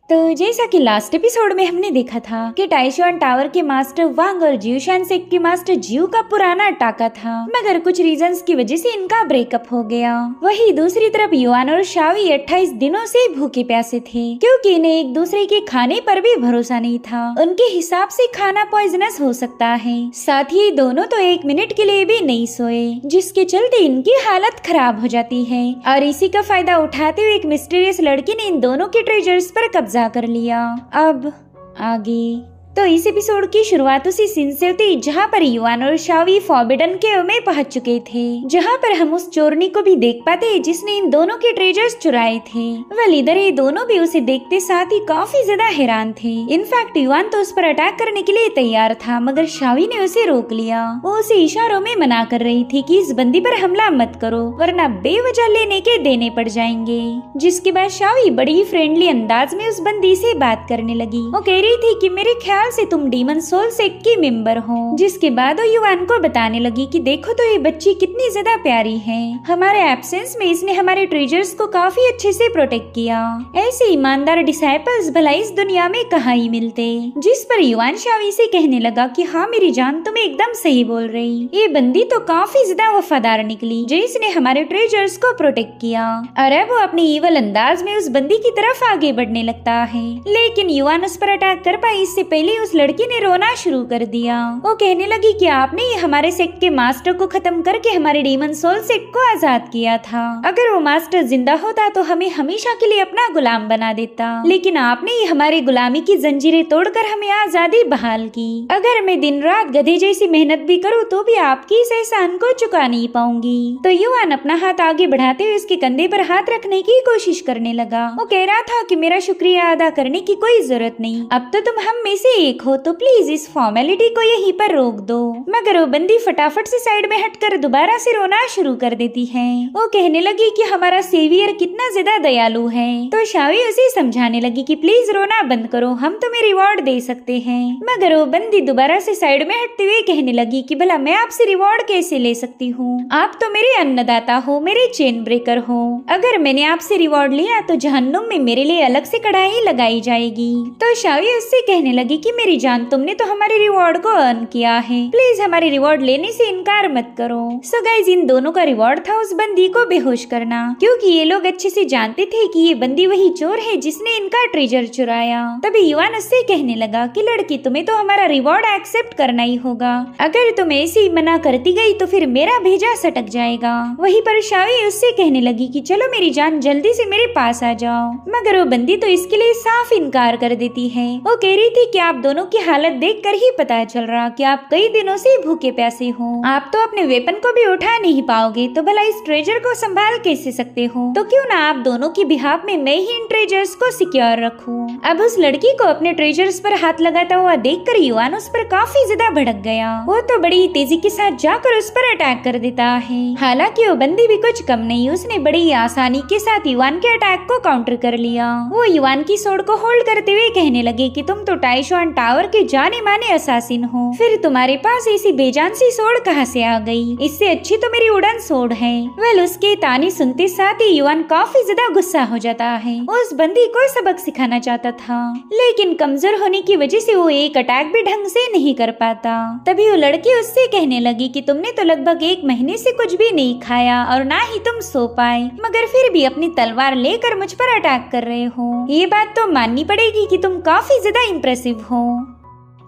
तो जैसा कि लास्ट एपिसोड में हमने देखा था कि टाइशुआन टावर के मास्टर वांग और जियोशान सेक के मास्टर जियो का पुराना टाका था, मगर कुछ रीजंस की वजह से इनका ब्रेकअप हो गया। वही दूसरी तरफ युआन और शावी 28 दिनों से भूखे प्यासे थे, क्योंकि इन्हें एक दूसरे के खाने पर भी भरोसा नहीं था। उनके हिसाब से खाना पॉइजनस हो सकता है। साथ ही दोनों तो 1 मिनट के लिए भी नहीं सोए, जिसके चलते इनकी हालत खराब हो जाती है। और इसी का फायदा उठाते हुए एक मिस्टीरियस लड़की ने इन दोनों के ट्रेजर्स पर कब्जा कर लिया। अब आगे तो इस एपिसोड की शुरुआत उसी सीन से होती जहाँ पर युआन और शावी फॉरबिडन केव में पहुंच चुके थे, जहाँ पर हम उस चोरनी को भी देख पाते जिसने इन दोनों के ट्रेजर्स चुराए थे। वेल इधर ये दोनों भी उसे देखते साथ ही काफी ज्यादा हैरान थे। इनफैक्ट युआन तो उस पर अटैक करने के लिए तैयार था, मगर शावी ने उसे रोक लिया। वो उसे इशारों में मना कर रही थी कि इस बंदी पर हमला मत करो, वरना बेवजह लेने के देने पड़ जाएंगे। जिसके बाद शावी बड़ी फ्रेंडली अंदाज में उस बंदी से बात करने लगी। वो कह रही थी कि मेरे ख्याल से तुम डीमन सोल सेक की मेंबर हो। जिसके बाद वो युआन को बताने लगी कि देखो तो ये बच्ची कितनी ज्यादा प्यारी है। हमारे एब्सेंस में इसने हमारे ट्रेजर्स को काफी अच्छे से प्रोटेक्ट किया। ऐसे ईमानदार डिसाइपल्स भला इस दुनिया में कहाँ ही मिलते। जिस पर युआन शावी से कहने लगा कि हाँ मेरी जान, तुम एकदम सही बोल रही। ये बंदी तो काफी ज्यादा वफादार निकली जो इसने हमारे ट्रेजर्स को प्रोटेक्ट किया। और अब वो अपनी ईवल अंदाज में उस बंदी की तरफ आगे बढ़ने लगता है, लेकिन युआन उस पर अटैक कर पाई इससे पहले उस लड़की ने रोना शुरू कर दिया। वो कहने लगी कि आपने ही हमारे सेक्ट के मास्टर को खत्म करके हमारे डीमन सोल सेक्ट को आजाद किया था। अगर वो मास्टर जिंदा होता तो हमें हमेशा के लिए अपना गुलाम बना देता, लेकिन आपने ही हमारी गुलामी की जंजीरें तोड़कर हमें आजादी बहाल की। अगर मैं दिन रात गधे जैसी मेहनत भी करूँ तो भी आपकी इस एहसान को चुका नहीं पाऊंगी। तो युआन अपना हाथ आगे बढ़ाते हुए उसके कंधे पर हाथ रखने की कोशिश करने लगा। वो कह रहा था कि मेरा शुक्रिया अदा करने की कोई जरूरत नहीं, अब तो तुम हम में से एक हो, तो प्लीज इस फॉर्मेलिटी को यहीं पर रोक दो। मगर वो बंदी फटाफट से साइड में हटकर दोबारा से रोना शुरू कर देती है। वो कहने लगी कि हमारा सेवियर कितना ज्यादा दयालु है। तो शावी उसे समझाने लगी कि प्लीज रोना बंद करो, हम तुम्हें रिवॉर्ड दे सकते हैं। मगर वो बंदी दोबारा से साइड में हटते हुए कहने लगी कि भला मैं आपसे रिवॉर्ड कैसे ले सकती हूँ, आप तो मेरे अन्नदाता हो, मेरे चेन ब्रेकर हो। अगर मैंने आपसे रिवॉर्ड लिया तो जहन्नुम में मेरे लिए अलग से कढ़ाई लगाई जाएगी। तो शावी उससे कहने लगी कि मेरी जान, तुमने तो हमारे रिवॉर्ड को अर्न किया है, प्लीज हमारे रिवॉर्ड लेने से इनकार मत करो। सो गाइज इन दोनों का रिवॉर्ड था उस बंदी को बेहोश करना, क्योंकि ये लोग अच्छे से जानते थे कि ये बंदी वही चोर है जिसने इनका ट्रेजर चुराया। तभी युआन उससे कहने लगा कि लड़की, तुम्हें तो हमारा रिवॉर्ड एक्सेप्ट करना ही होगा। अगर तुम ऐसे ही मना करती गई तो फिर मेरा भेजा सटक जाएगा। वहीं पर शावी उससे कहने लगी कि चलो मेरी जान, जल्दी से मेरे पास आ जाओ। मगर वो बंदी तो इसके लिए साफ इनकार कर देती है। वो कह रही थी कि आप दोनों की हालत देखकर ही पता चल रहा कि आप कई दिनों से भूखे प्यासे हो। आप तो अपने वेपन को भी उठा नहीं पाओगे, तो भला इस ट्रेजर को संभाल कैसे सकते हो? तो क्यों ना आप दोनों की बिहाफ में मैं ही इन ट्रेजर्स को सिक्योर रखूं। अब उस लड़की को अपने ट्रेजर्स पर हाथ लगाता हुआ देखकर युआन उस पर काफी ज्यादा भड़क गया। वो तो बड़ी तेजी के साथ जाकर उस पर अटैक कर देता है। हालांकि वो बंदी भी कुछ कम नहीं, उसने बड़ी आसानी के साथ युआन के अटैक को काउंटर कर लिया। वो युआन की सोड को होल्ड करते हुए कहने लगे कि तुम तो टाइशुआन टावर के जाने माने असासिन हो, फिर तुम्हारे पास ऐसी बेजान सी सोड कहाँ से आ गई? इससे अच्छी तो मेरी उड़न सोड है। वेल उसके ताने सुनते साथ ही युआन काफी ज्यादा गुस्सा हो जाता है। उस बंदी को सबक सिखाना चाहता था, लेकिन कमजोर होने की वजह से वो एक अटैक भी ढंग से नहीं कर पाता। तभी वो लड़की उससे कहने लगी कि तुमने तो लगभग 1 महीने से कुछ भी नहीं खाया और ना ही तुम सो पाए, मगर फिर भी अपनी तलवार लेकर मुझ पर अटैक कर रहे हो। ये बात तो माननी पड़ेगी कि तुम काफी ज्यादा इम्प्रेसिव हो।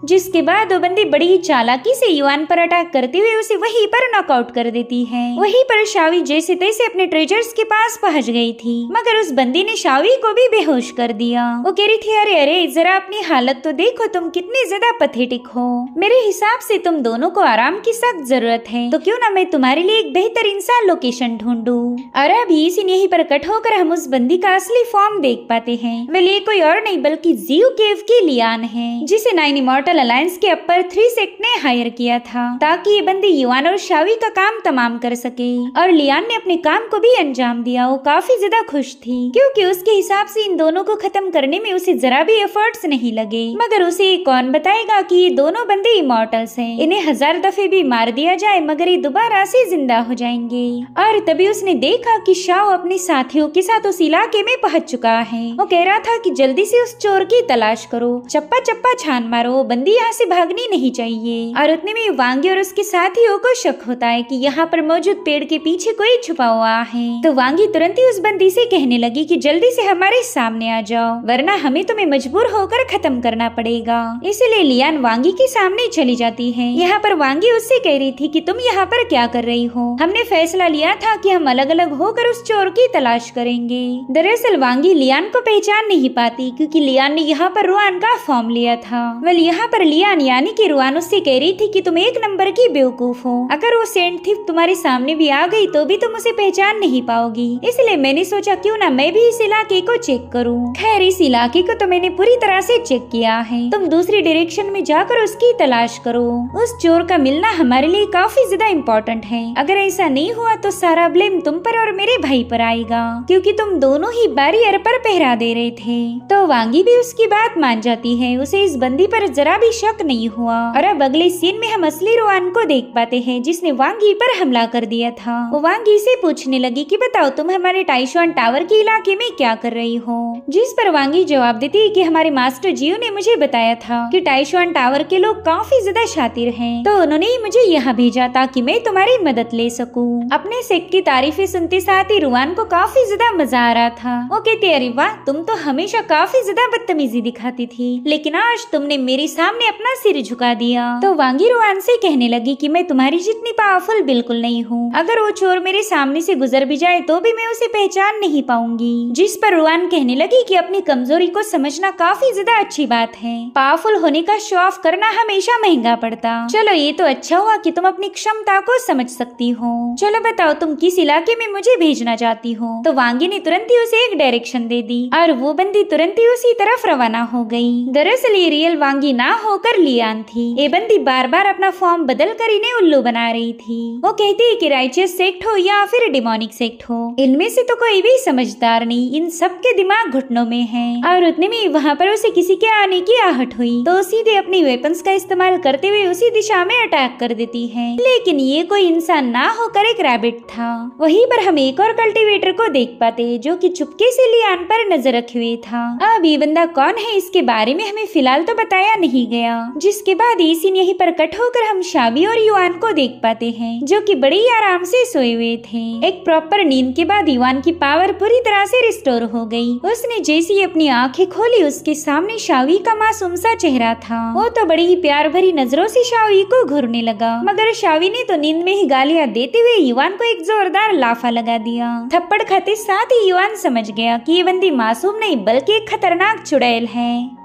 जिसके बाद वो बंदी बड़ी चालाकी से युआन पर अटैक करते हुए उसे वहीं पर नॉकआउट कर देती है। वहीं पर शावी जैसे तैसे अपने ट्रेजर्स के पास पहुंच गई थी, मगर उस बंदी ने शावी को भी बेहोश कर दिया। वो कह रही थी, अरे अरे जरा अपनी हालत तो देखो, तुम कितने ज्यादा पैथेटिक हो। मेरे हिसाब से तुम दोनों को आराम की सख्त जरूरत है, तो क्यों ना मैं तुम्हारे लिए एक बेहतरीन सा लोकेशन ढूंढूं। और अभी सीन यहीं पर कट होकर हम उस बंदी का असली फॉर्म देख पाते हैं। वेल ये कोई और नहीं बल्कि जियो केव की लियान है, जिसे 9 इमॉर्टल इमॉर्टल अलायंस के अपर 3 सेक्ट ने हायर किया था ताकि ये बंदी युआन और शावी का काम तमाम कर सके। और लियान ने अपने काम को भी अंजाम दिया। वो काफी ज्यादा खुश थी क्योंकि उसके हिसाब से इन दोनों को खत्म करने में उसे जरा भी एफर्ट्स नहीं लगे। मगर उसे कौन बताएगा कि ये दोनों बंदे इमॉर्टल्स हैं। इन्हें 1000 दफे भी मार दिया जाए मगर ये दोबारा से जिंदा हो जाएंगे। और तभी उसने देखा कि शाओ अपने साथियों के साथ उस इलाके में पहुंच चुका है। वो कह रहा था कि जल्दी से उस चोर की तलाश करो, चप्पा चप्पा छान मारो, बंदी यहाँ से भागनी नहीं चाहिए। और उतने में वांगी और उसके साथियों को शक होता है कि यहाँ पर मौजूद पेड़ के पीछे कोई छुपा हुआ है। तो वांगी तुरंत ही उस बंदी से कहने लगी कि जल्दी से हमारे सामने आ जाओ वरना हमें तुम्हें मजबूर होकर खत्म करना पड़ेगा। इसलिए लियान वांगी के सामने चली जाती है। यहाँ पर वांगी उससे कह रही थी कि तुम यहाँ पर क्या कर रही हो? हमने फैसला लिया था कि हम अलग अलग होकर उस चोर की तलाश करेंगे। दरअसल वांगी लियान को पहचान नहीं पाती क्योंकि लियान ने यहाँ पर रुआन का फॉर्म लिया था। वह यहाँ पर लियान यानी कि रुआन उससे कह रही थी कि तुम एक नंबर की बेवकूफ हो। अगर वो सेंट थीफ तुम्हारे सामने भी आ गई तो भी तुम उसे पहचान नहीं पाओगी। इसलिए मैंने सोचा क्यों ना मैं भी इस इलाके को चेक करूं। खैर इस इलाके को तो मैंने पूरी तरह से चेक किया है। तुम दूसरी डायरेक्शन में जाकर उसकी तलाश करो। उस चोर का मिलना हमारे लिए काफी ज्यादा इम्पोर्टेंट है। अगर ऐसा नहीं हुआ तो सारा ब्लेम तुम पर और मेरे भाई पर आएगा क्योंकि तुम दोनों ही बैरियर पर पहरा दे रहे थे। तो वांगी भी उसकी बात मान जाती है। उसे इस बंदी पर जरा भी शक नहीं हुआ। और अब अगले सीन में हम असली रुआन को देख पाते हैं जिसने वांगी पर हमला कर दिया था। वो वांगी से पूछने लगी कि बताओ तुम हमारे टाइशुआन टावर के इलाके में क्या कर रही हो? जिस पर वांगी जवाब देती है कि हमारे मास्टर जियो ने मुझे बताया था कि टाइशुआन टावर के लोग काफी ज्यादा शातिर हैं, तो उन्होंने ही मुझे यहाँ भेजा ताकि मैं तुम्हारी मदद ले सकूं। अपने सेक्ट की तारीफें सुनते साथ ही रुआन को काफी ज्यादा मजा आ रहा था। वो कहती अरे वाह तुम तो हमेशा काफी ज्यादा बदतमीजी दिखाती थी लेकिन आज तुमने मेरे सामने अपना सिर झुका दिया। तो वांगी रुआन से कहने लगी कि मैं तुम्हारी जितनी पावरफुल बिल्कुल नहीं हूँ। अगर वो चोर मेरे सामने से गुजर भी जाए तो भी मैं उसे पहचान नहीं पाऊंगी। जिस पर रुआन कहने लगी कि अपनी कमजोरी को समझना काफी ज्यादा अच्छी बात है। पावरफुल होने का शो ऑफ करना हमेशा महंगा पड़ता। चलो ये तो अच्छा हुआ कि तुम अपनी क्षमता को समझ सकती हो। चलो बताओ तुम किस इलाके में मुझे भेजना चाहती हो? तो वांगी ने तुरंत ही उसे एक डायरेक्शन दे दी और वो बंदी तुरंत ही उसी तरफ रवाना हो गई। दरअसल ये रियल वांगी ना होकर लियान थी। ये बंदी बार बार अपना फॉर्म बदल कर इन्हें उल्लू बना रही थी। वो कहती है कि राइचियस सेक्ट हो या फिर डिमोनिक सेक्ट हो, इनमें से तो कोई भी समझदार नहीं, इन सबके दिमाग घुटनों में है। और उतने में वहाँ पर उसे किसी के आने की आहट हुई तो सीधे अपनी वेपन्स का इस्तेमाल करते हुए उसी दिशा में अटैक कर देती है। लेकिन ये कोई इंसान ना होकर एक रैबिट था। वहीं पर हम एक और कल्टीवेटर को देख पाते हैं जो कि चुपके से लियान पर नजर रखे हुए था। अब ये बंदा कौन है इसके बारे में हमें फिलहाल तो बताया नहीं गया। जिसके बाद ये सीन यहीं पर कट होकर हम शावी और युआन को देख पाते हैं जो कि बड़ी आराम से सोए हुए थे। एक प्रॉपर नींद के बाद युआन की पावर पूरी तरह से रिस्टोर हो गई। उसने जैसे ही अपनी आंखें खोली उसके सामने शावी का मासूम सा चेहरा था। वो तो बड़ी ही प्यार भरी नजरों से शावी को घूरने लगा मगर शावी ने तो नींद में ही गालियां देते हुए युआन को एक जोरदार लाफा लगा दिया। थप्पड़ खाते साथ ही युआन समझ गया कि ये बंदी मासूम नहीं बल्कि एक खतरनाक चुड़ैल है।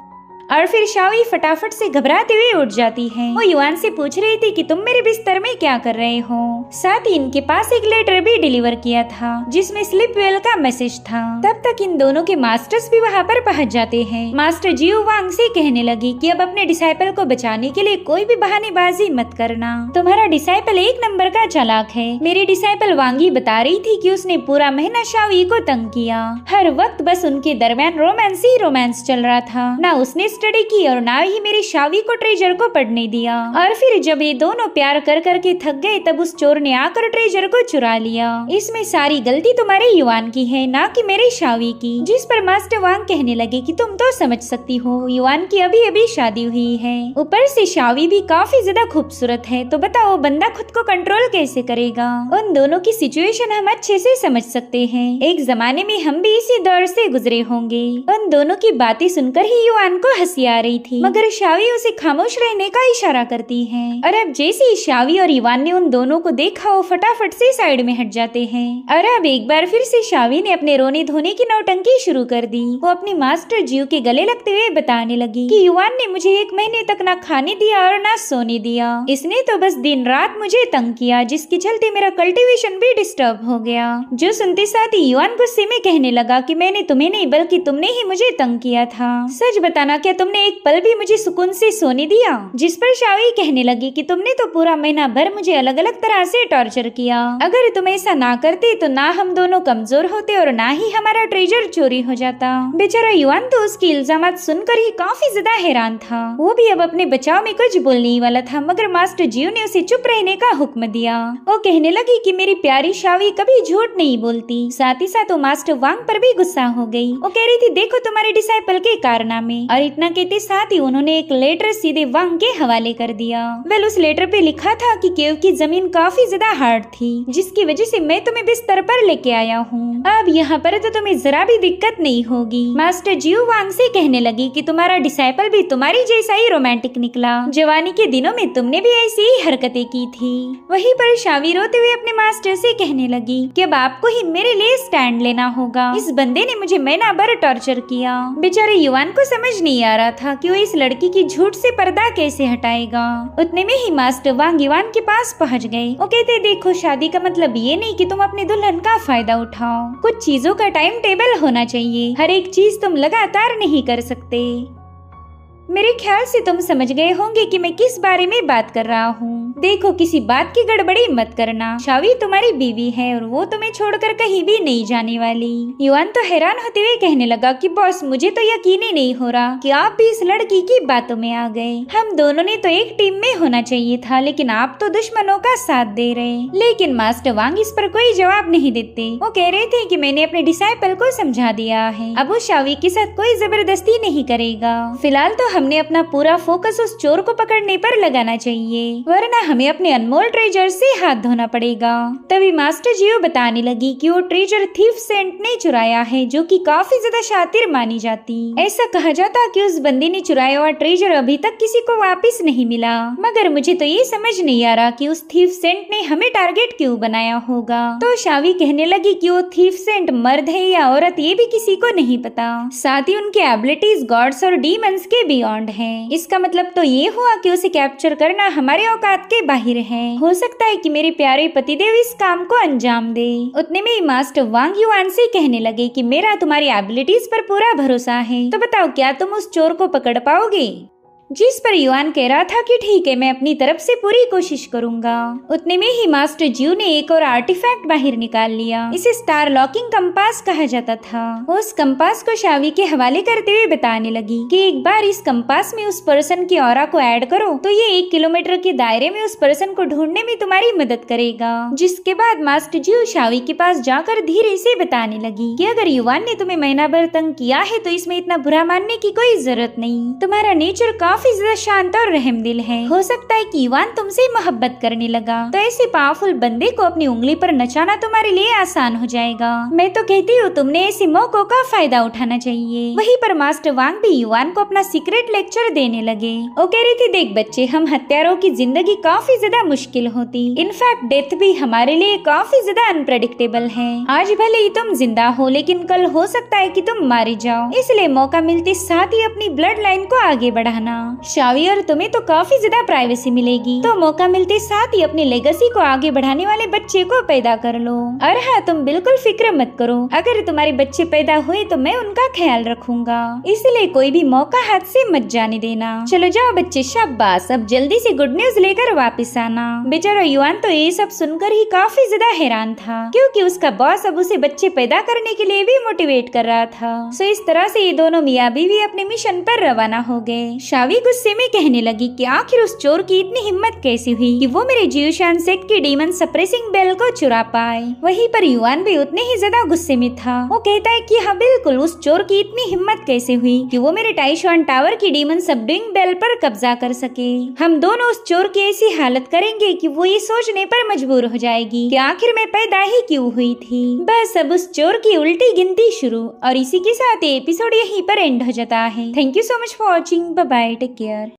और फिर शावी फटाफट से घबराते हुए उठ जाती है। वो युआन से पूछ रही थी कि तुम मेरे बिस्तर में क्या कर रहे हो। साथ ही इनके पास एक लेटर भी डिलीवर किया था जिसमें स्लीप वेल का मैसेज था। तब तक इन दोनों के मास्टर्स भी वहाँ पर पहुँच जाते हैं। मास्टर जियो वांग से कहने लगी कि अब अपने डिसाइपल को बचाने के लिए कोई भी बहानेबाजी मत करना। तुम्हारा डिसाइपल एक नंबर का चालाक है। मेरी डिसाइपल वांगी बता रही थी कि उसने पूरा महीना शावी को तंग किया। हर वक्त बस उनके दरमियान रोमांस ही रोमांस चल रहा था। ना उसने स्टडी की और ना ही मेरी शावी को ट्रेजर को पढ़ने दिया। और फिर जब ये दोनों प्यार कर करके थक गए तब उस चोर ने आकर ट्रेजर को चुरा लिया। इसमें सारी गलती तुम्हारे युआन की है ना कि मेरी शावी की। जिस पर मास्टर वांग कहने लगे कि तुम तो समझ सकती हो युआन की अभी अभी शादी हुई है, ऊपर से शावी भी काफी ज्यादा खूबसूरत है, तो बताओ बंदा खुद को कंट्रोल कैसे करेगा। उन दोनों की सिचुएशन हम अच्छे से समझ सकते हैं। एक जमाने में हम भी इसी दौर से गुजरे होंगे। उन दोनों की बातें सुनकर ही युआन को हंसी आ रही थी मगर शावी उसे खामोश रहने का इशारा करती है। और अब जैसे ही शावी और युआन ने उन दोनों को देखा वो फटाफट से साइड में हट जाते हैं। और अब एक बार फिर से शावी ने अपने रोने धोने की नौटंकी शुरू कर दी। वो अपनी मास्टर जियो के गले लगते हुए बताने लगी कि युआन ने मुझे 1 महीने तक ना खाने दिया और ना सोने दिया। इसने तो बस दिन रात मुझे तंग किया जिसके चलते मेरा कल्टीवेशन भी डिस्टर्ब हो गया। जो सुनते साथ ही युआन गुस्से में कहने लगा कि मैंने तुम्हें नहीं बल्कि तुमने ही मुझे तंग किया था। सच बताना क्या तुमने एक पल भी मुझे सुकून से सोने दिया? जिस पर शाओई कहने लगी कि तुमने तो पूरा महीना भर मुझे अलग अलग तरह से टॉर्चर किया। अगर तुम ऐसा ना करते तो ना हम दोनों कमजोर होते और ना ही हमारा ट्रेजर चोरी हो जाता। बेचारा युआन तो उसकी इल्जामात सुनकर ही काफी ज्यादा हैरान था। वो भी अब अपने बचाव में कुछ बोलने ही वाला था, मगर मास्टर जियो ने उसे चुप रहने का हुक्म दिया। वो कहने लगी कि मेरी प्यारी शाओई कभी झूठ नहीं बोलती। साथ ही साथ वो मास्टर वांग पर भी गुस्सा हो गई। वो कह रही थी देखो तुम्हारे डिसाइपल के कारनामे, और इतना कहते साथ ही उन्होंने एक लेटर सीधे वांग के हवाले कर दिया। वेल उस लेटर पे लिखा था कि केव की जमीन काफी ज्यादा हार्ड थी, जिसकी वजह से मैं तुम्हें बिस्तर पर लेके आया हूँ। अब यहाँ पर तो तुम्हें जरा भी दिक्कत नहीं होगी। मास्टर जियो वांग से कहने लगी कि तुम्हारा डिसाइपल भी तुम्हारी जैसा ही रोमांटिक निकला। जवानी के दिनों में तुमने भी ऐसी ही हरकतें की थी। वहीं पर शावी रोते हुए अपने मास्टर से कहने लगी कि अब आपको ही मेरे लिए स्टैंड लेना होगा। इस बंदे ने मुझे महीना भर टॉर्चर किया। बेचारे युआन को समझ नहीं आ रहा था कि वो इस लड़की की झूठ से पर्दा कैसे हटाएगा। उतने में ही मास्टर वांग युआन के पास पहुंच गए। वो कहते देखो शादी का मतलब ये नहीं कि तुम अपने दुल्हन का फायदा उठाओ। कुछ चीजों का टाइम टेबल होना चाहिए। हर एक चीज तुम लगातार नहीं कर सकते। मेरे ख्याल से तुम समझ गए होंगे कि मैं किस बारे में बात कर रहा हूँ। देखो किसी बात की गड़बड़ी मत करना। शावी तुम्हारी बीवी है और वो तुम्हें छोड़कर कहीं भी नहीं जाने वाली। युआन तो हैरान होते हुए कहने लगा कि बॉस मुझे तो यकीन ही नहीं हो रहा कि आप भी इस लड़की की बातों में आ गए। हम दोनों ने तो एक टीम में होना चाहिए था, लेकिन आप तो दुश्मनों का साथ दे रहे। लेकिन मास्टर वांग इस पर कोई जवाब नहीं देते। वो कह रहे थे कि मैंने अपने डिसाइपल को समझा दिया है, अब वो शावी के साथ कोई जबरदस्ती नहीं करेगा। फिलहाल तो हमने अपना पूरा फोकस उस चोर को पकड़ने पर लगाना चाहिए, वरना हमें अपने अनमोल ट्रेजर से हाथ धोना पड़ेगा। तभी मास्टर जियो बताने लगी कि वो ट्रेजर थीफ सेंट ने चुराया है, जो कि काफी ज्यादा शातिर मानी जाती। ऐसा कहा जाता कि उस बंदी ने चुराया हुआ ट्रेजर अभी तक किसी को वापस नहीं मिला। मगर मुझे तो ये समझ नहीं आ रहा कि उस थीफ सेंट ने हमें टारगेट क्यों बनाया होगा। तो शावी कहने लगी कि वो थीफ सेंट मर्द है या औरत ये भी किसी को नहीं पता। साथ ही उनके एबिलिटीज गॉड्स और डीमंस के बियॉन्ड है। इसका मतलब तो ये हुआ कि उसे कैप्चर करना हमारे औकात के बाहर है। हो सकता है कि मेरे प्यारे पतिदेव इस काम को अंजाम दे। उतने में ही मास्टर वांग युआन से कहने लगे कि मेरा तुम्हारी एबिलिटीज पर पूरा भरोसा है, तो बताओ क्या तुम उस चोर को पकड़ पाओगे? जिस पर युआन कह रहा था कि ठीक है, मैं अपनी तरफ से पूरी कोशिश करूंगा। उतने में ही मास्टर जियो ने एक और आर्टिफैक्ट बाहर निकाल लिया। इसे स्टार लॉकिंग कंपास कहा जाता था। वो उस कंपास को शावी के हवाले करते हुए बताने लगी कि एक बार इस कंपास में उस पर्सन की ऑरा को ऐड करो तो ये 1 किलोमीटर के दायरे में उस पर्सन को ढूंढने में तुम्हारी मदद करेगा। जिसके बाद मास्टर जियो शावी के पास जाकर धीरे से बताने लगी कि अगर युआन ने तुम्हें महीना भर तंग किया है तो इसमें इतना बुरा मानने की कोई जरूरत नहीं। तुम्हारा नेचर काफी ज्यादा शांत और रहमदिल है। हो सकता है कि युआन तुमसे मोहब्बत करने लगा तो ऐसे पावरफुल बंदे को अपनी उंगली पर नचाना तुम्हारे लिए आसान हो जाएगा। मैं तो कहती हूँ तुमने ऐसे मौकों का फायदा उठाना चाहिए। वहीं पर मास्टर वांग भी युआन को अपना सीक्रेट लेक्चर देने लगे। वो कह रही थी देख बच्चे, हम हत्यारों की जिंदगी काफी ज्यादा मुश्किल होती, इनफैक्ट डेथ भी हमारे लिए काफी ज्यादा अनप्रेडिक्टेबल है। आज भले ही तुम जिंदा हो लेकिन कल हो सकता है कि तुम मारे जाओ, इसलिए मौका मिलते साथ ही अपनी ब्लड लाइन को आगे बढ़ाना। शावी और तुम्हें तो काफी ज्यादा प्राइवेसी मिलेगी, तो मौका मिलते साथ ही अपनी लेगेसी को आगे बढ़ाने वाले बच्चे को पैदा कर लो। और हाँ, तुम बिल्कुल फिक्र मत करो, अगर तुम्हारे बच्चे पैदा हुए तो मैं उनका ख्याल रखूंगा, इसलिए कोई भी मौका हाथ से मत जाने देना। चलो जाओ बच्चे, शाबाश, अब जल्दी से गुड न्यूज लेकर वापस आना। बेचारा युआन तो ये सब सुनकर ही काफी ज्यादा हैरान था, क्योंकि उसका बॉस अब उसे बच्चे पैदा करने के लिए भी मोटिवेट कर रहा था। सो इस तरह से ये दोनों मियाँ बीवी अपने मिशन पर रवाना हो गए। शावी गुस्से में कहने लगी कि आखिर उस चोर की इतनी हिम्मत कैसे हुई कि वो मेरे जियोशान सेक्ट की डीमन सप्रेसिंग बेल को चुरा पाए। वहीं पर युआन भी उतने ही ज्यादा गुस्से में था। वो कहता है कि हाँ बिल्कुल, उस चोर की इतनी हिम्मत कैसे हुई कि वो मेरे टाइशुआन टावर की डीमन सबडुइंग बेल पर कब्जा कर सके। हम दोनों उस चोर की ऐसी हालत करेंगे कि वो ये सोचने पर मजबूर हो जाएगी कि आखिर मैं पैदा ही क्यों हुई थी। बस अब उस चोर की उल्टी गिनती शुरू। और इसी के साथ एपिसोड यहीं पर एंड हो जाता है। Thank you so much for watching. Bye bye, take care.